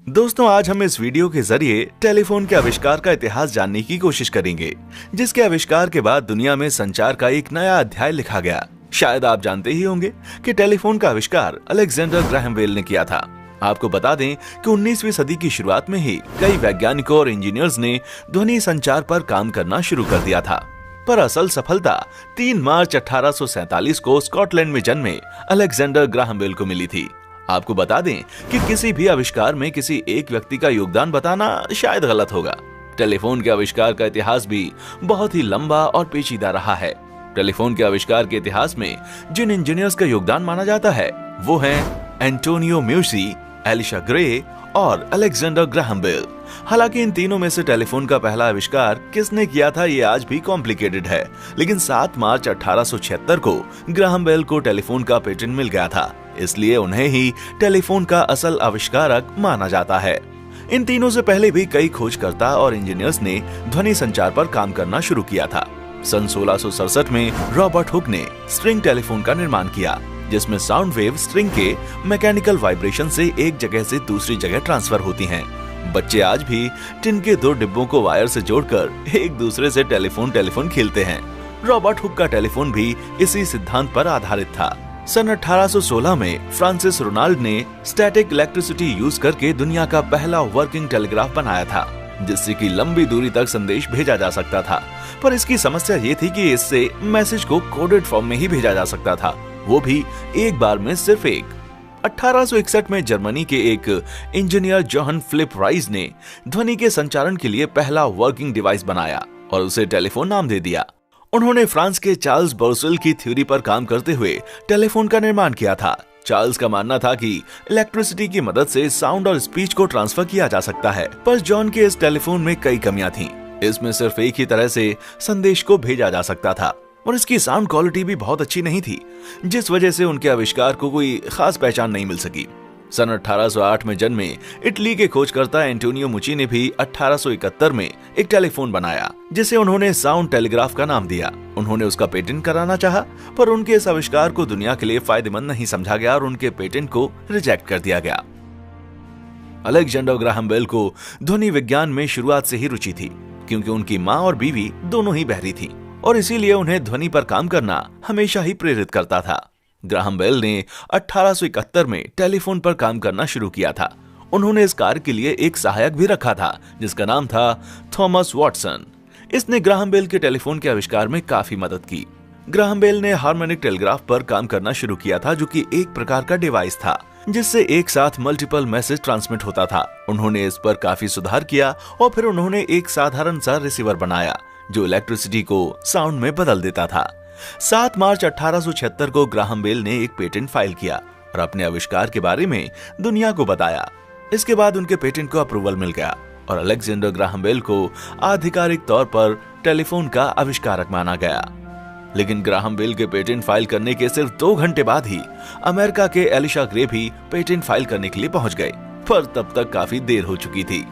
दोस्तों, आज हम इस वीडियो के जरिए टेलीफोन के आविष्कार का इतिहास जानने की कोशिश करेंगे, जिसके आविष्कार के बाद दुनिया में संचार का एक नया अध्याय लिखा गया। शायद आप जानते ही होंगे कि टेलीफोन का आविष्कार अलेक्जेंडर ग्राहम बेल ने किया था। आपको बता दें कि 19वीं सदी की शुरुआत में ही कई वैज्ञानिकों और इंजीनियर्स ने ध्वनि संचार पर काम करना शुरू कर दिया था। पर असल सफलता 3 मार्च 1847 को स्कॉटलैंड में जन्मे अलेक्जेंडर ग्राहम बेल को मिली थी। आपको बता दें कि किसी भी आविष्कार में किसी एक व्यक्ति का योगदान बताना शायद गलत होगा। टेलीफोन के आविष्कार का इतिहास भी बहुत ही लंबा और पेचीदा रहा है। टेलीफोन के आविष्कार के इतिहास में जिन इंजीनियर्स का योगदान माना जाता है वो हैं एंटोनियो म्यूसी, एलिशा ग्रे और अलेक्जेंडर ग्राहम बेल। हालांकि इन तीनों में से टेलीफोन का पहला आविष्कार किसने किया था ये आज भी कॉम्प्लिकेटेड है, लेकिन 7 मार्च 1876 को ग्राहम बेल को टेलीफोन का पेटेंट मिल गया था, इसलिए उन्हें ही टेलीफोन का असल आविष्कारक माना जाता है। इन तीनों से पहले भी कई खोजकर्ता और इंजीनियर्स ने ध्वनि संचार पर काम करना शुरू किया था। सन 1667 में रॉबर्ट हुक ने स्ट्रिंग टेलीफोन का निर्माण किया, जिसमें साउंड वेव स्ट्रिंग के मैकेनिकल वाइब्रेशन से एक जगह से दूसरी जगह ट्रांसफर होती हैं। बच्चे आज भी टिन के 2 डिब्बों को वायर से जोड़कर एक दूसरे से टेलीफोन खेलते हैं। रॉबर्ट हुक का टेलीफोन भी इसी सिद्धांत पर आधारित था। सन 1816 में फ्रांसिस रोनाल्ड ने स्टैटिक इलेक्ट्रिसिटी यूज करके दुनिया का पहला वर्किंग टेलीग्राफ बनाया था, जिससे कि लंबी दूरी तक संदेश भेजा जा सकता था। पर इसकी समस्या ये थी कि इससे मैसेज को कोडेड फॉर्म में ही भेजा जा सकता था, वो भी एक बार में सिर्फ एक। 1861 में जर्मनी के एक इंजीनियर जोहन फिलिप राइस ने ध्वनि के संचारण के लिए पहला वर्किंग डिवाइस बनाया और उसे टेलीफोन नाम दे दिया। उन्होंने फ्रांस के चार्ल्स बोर्सेल की थ्योरी पर काम करते हुए टेलीफोन का निर्माण किया था। चार्ल्स का मानना था कि इलेक्ट्रिसिटी की मदद से साउंड और स्पीच को ट्रांसफर किया जा सकता है, पर जॉन के इस टेलीफोन में कई कमियां थीं। इसमें सिर्फ एक ही तरह से संदेश को भेजा जा सकता था और इसकी साउंड क्वालिटी भी बहुत अच्छी नहीं थी, जिस वजह से उनके आविष्कार को कोई खास पहचान नहीं मिल सकी। सन 1808 में जन्मे इटली के खोजकर्ता एंटोनियो मुची ने भी 1871 में एक टेलीफोन बनाया, जिसे उन्होंने साउंड टेलीग्राफ का नाम दिया। उन्होंने उसका पेटेंट कराना चाहा, पर उनके इस आविष्कार को दुनिया के लिए फायदेमंद नहीं समझा गया और उनके पेटेंट को रिजेक्ट कर दिया गया। अलेक्जेंडर ग्राहम बेल को ध्वनि विज्ञान में शुरुआत से ही रुचि थी, क्योंकि उनकी माँ और बीवी दोनों ही बहरी थी और इसीलिए उन्हें ध्वनि पर काम करना हमेशा ही प्रेरित करता था। ग्राहम बेल ने 1871 में टेलीफोन पर काम करना शुरू किया था। उन्होंने इस कार्य के लिए एक सहायक भी रखा था, जिसका नाम था थॉमस वॉटसन। इसने ग्राहम बेल के टेलीफोन के आविष्कार में काफी मदद की। ग्राहम बेल ने हार्मोनिक टेलीग्राफ पर काम करना शुरू किया था, जो कि एक प्रकार का डिवाइस था जिससे एक साथ मल्टीपल मैसेज ट्रांसमिट होता था। उन्होंने इस पर काफी सुधार किया और फिर उन्होंने एक साधारण सा रिसीवर बनाया जो इलेक्ट्रिसिटी को साउंड में बदल देता था। 7 मार्च 1876 को ग्राहम बेल ने एक पेटेंट फाइल किया और अपने आविष्कार के बारे में दुनिया को बताया। इसके बाद उनके पेटेंट को अप्रूवल मिल गया और अलेक्जेंडर ग्राहम बेल को आधिकारिक तौर पर टेलीफोन का आविष्कारक माना गया। लेकिन ग्राहम बेल के पेटेंट फाइल करने के सिर्फ 2 घंटे बाद ही अमेरिका के एलिशा ग्रे भी पेटेंट फाइल करने के लिए पहुंच गए, पर तब तक काफी देर हो चुकी थी।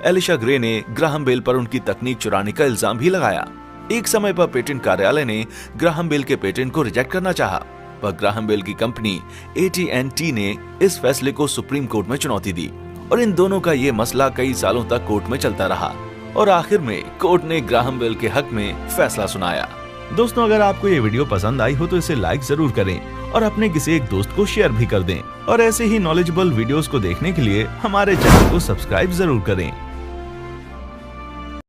एलिशा ग्रे ने ग्राहम बेल पर उनकी तकनीक चुराने का इल्जाम भी लगाया। एक समय पर पेटेंट कार्यालय ने ग्राहम बेल के पेटेंट को रिजेक्ट करना चाहा, पर ग्राहम बेल की कंपनी AT&T ने इस फैसले को सुप्रीम कोर्ट में चुनौती दी और इन दोनों का ये मसला कई सालों तक कोर्ट में चलता रहा और आखिर में कोर्ट ने ग्राहम बेल के हक में फैसला सुनाया। दोस्तों, अगर आपको ये वीडियो पसंद आई हो तो इसे लाइक जरूर करें और अपने किसी एक दोस्त को शेयर भी कर दें और ऐसे ही नॉलेजेबल वीडियोस को देखने के लिए हमारे चैनल को सब्सक्राइब जरूर करें।